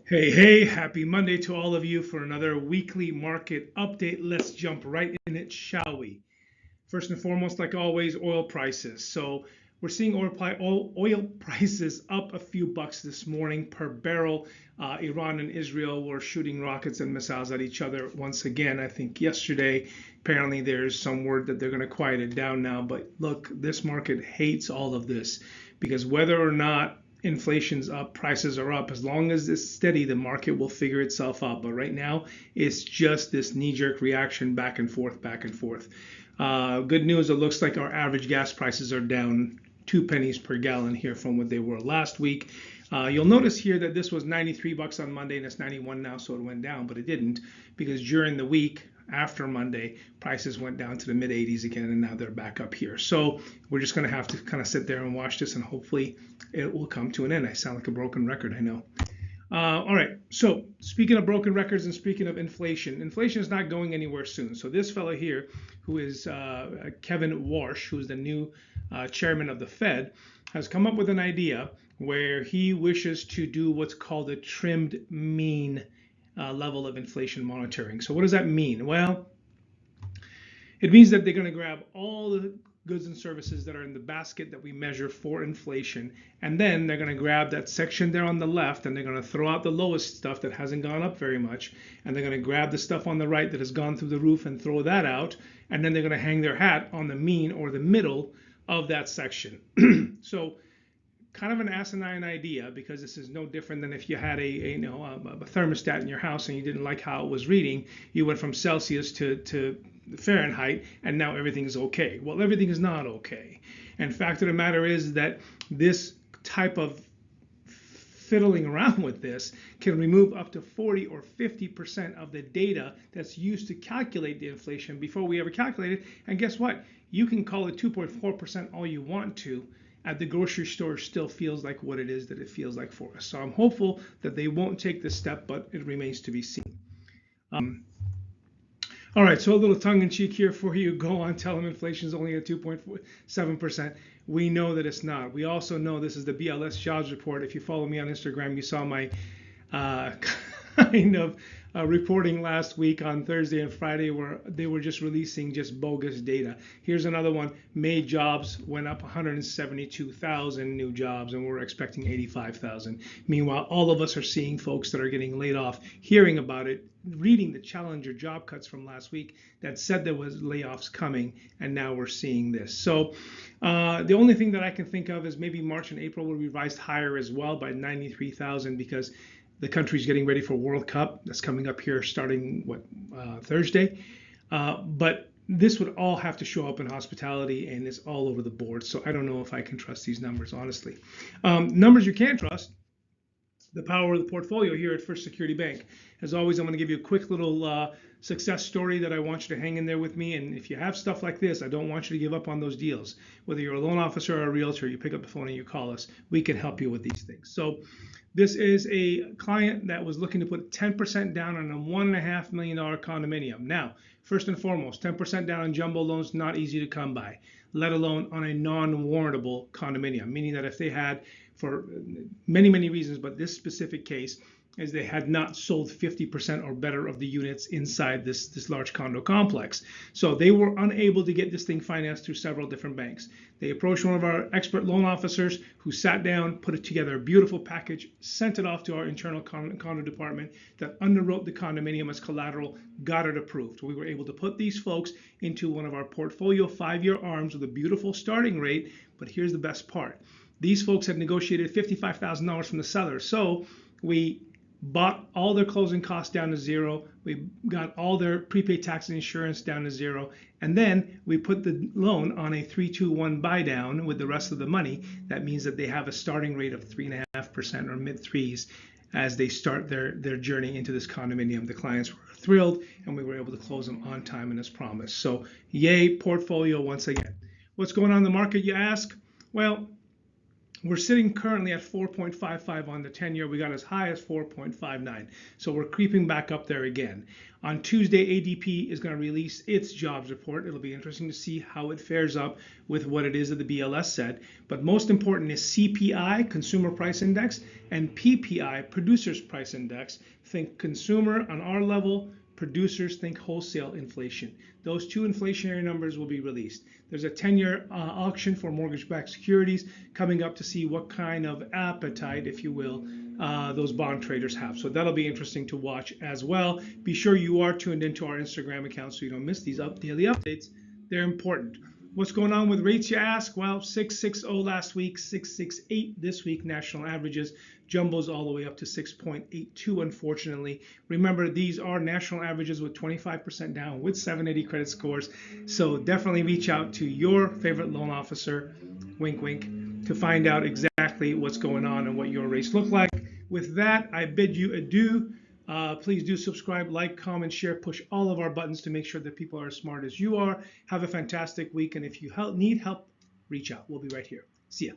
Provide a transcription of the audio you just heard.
Hey, happy Monday to all of you for another weekly market update. Let's jump right in it, shall we? First and foremost, like always, oil prices. So we're seeing oil prices up a few bucks this morning per barrel. Iran and Israel were shooting rockets and missiles at each other once again. I think yesterday, apparently there's some word that they're going to quiet it down now. But look, this market hates all of this because whether or not inflation's up, prices are up. As long as it's steady, the market will figure itself out. But right now, it's just this knee-jerk reaction back and forth, back and forth. Good news, it looks like our average gas prices are down 2 pennies per gallon here from what they were last week. You'll notice here that this was 93 bucks on Monday and it's 91 now, so it went down, but it didn't because during the week after Monday, prices went down to the mid 80s again, and now they're back up here. So we're just going to have to kind of sit there and watch this, and hopefully it will come to an end. I sound like a broken record, I know. All right, so speaking of broken records and speaking of inflation, inflation is not going anywhere soon. So this fellow here, who is Kevin Warsh, who's the new chairman of the Fed, has come up with an idea where he wishes to do what's called a trimmed mean level of inflation monitoring. So what does that mean? Well, it means that they're going to grab all the goods and services that are in the basket that we measure for inflation, and then they're going to grab that section there on the left and they're going to throw out the lowest stuff that hasn't gone up very much, and they're going to grab the stuff on the right that has gone through the roof and throw that out, and then they're going to hang their hat on the mean or the middle of that section. So kind of an asinine idea, because this is no different than if you had a thermostat in your house and you didn't like how it was reading. You went from Celsius to Fahrenheit, and now everything's okay. Well, everything is not okay. And fact of the matter is that this type of fiddling around with this can remove up to 40 or 50% of the data that's used to calculate the inflation before we ever calculate it. And guess what? You can call it 2.4% all you want to. At the grocery store, still feels like what it is that it feels like for us. So I'm hopeful that they won't take this step, but it remains to be seen. All right, so a little tongue-in-cheek here for you. Go on, tell them inflation is only at 2.7%. We know that it's not. We also know this is the BLS Jobs Report. If you follow me on Instagram, you saw my kind of reporting last week on Thursday and Friday where they were just releasing just bogus data. Here's another one. May jobs went up 172,000 new jobs, and we're expecting 85,000. Meanwhile, all of us are seeing folks that are getting laid off, hearing about it, reading the Challenger job cuts from last week that said there was layoffs coming, and now we're seeing this. So the only thing that I can think of is maybe March and April will be revised higher as well by 93,000, because the country's getting ready for World Cup. That's coming up here starting Thursday. But this would all have to show up in hospitality, and it's all over the board. So I don't know if I can trust these numbers, honestly. Numbers you can trust: the power of the portfolio here at First Security Bank. As always, I'm going to give you a quick little success story that I want you to hang in there with me. And if you have stuff like this, I don't want you to give up on those deals. Whether you're a loan officer or a realtor, you pick up the phone and you call us. We can help you with these things. So this is a client that was looking to put 10% down on a $1.5 million condominium. Now, first and foremost, 10% down on jumbo loans, not easy to come by, let alone on a non-warrantable condominium, meaning that if they had, for many, many reasons, but this specific case, as they had not sold 50% or better of the units inside this large condo complex. So they were unable to get this thing financed through several different banks. They approached one of our expert loan officers, who sat down, put it together, a beautiful package, sent it off to our internal condo department that underwrote the condominium as collateral, got it approved. We were able to put these folks into one of our portfolio 5-year ARMs with a beautiful starting rate. But here's the best part. These folks had negotiated $55,000 from the seller. So we bought all their closing costs down to zero. We got all their prepaid tax and insurance down to zero. And then we put the loan on a 3-2-1 buy down with the rest of the money. That means that they have a starting rate of 3.5% or mid threes as they start their journey into this condominium. The clients were thrilled, and we were able to close them on time and as promised. So yay, portfolio once again. What's going on in the market, you ask? Well, We're sitting currently at 4.55 on the 10-year. We got as high as 4.59. So we're creeping back up there again. On Tuesday, ADP is going to release its jobs report. It'll be interesting to see how it fares up with what it is that the BLS said. But most important is CPI, Consumer Price Index, and PPI, Producers Price Index. Think consumer on our level, producers think wholesale inflation. Those two inflationary numbers will be released. There's a 10-year auction for mortgage-backed securities coming up to see what kind of appetite, if you will, those bond traders have. So that'll be interesting to watch as well. Be sure you are tuned into our Instagram account so you don't miss these daily updates. They're important. What's going on with rates, you ask? Well, 6.60 last week, 6.68 this week, national averages. Jumbo's all the way up to 6.82, unfortunately. Remember, these are national averages with 25% down with 780 credit scores. So definitely reach out to your favorite loan officer, wink, wink, to find out exactly what's going on and what your rates look like. With that, I bid you adieu. Please do subscribe, like, comment, share, push all of our buttons to make sure that people are as smart as you are. Have a fantastic week. And if you need help, reach out. We'll be right here. See ya.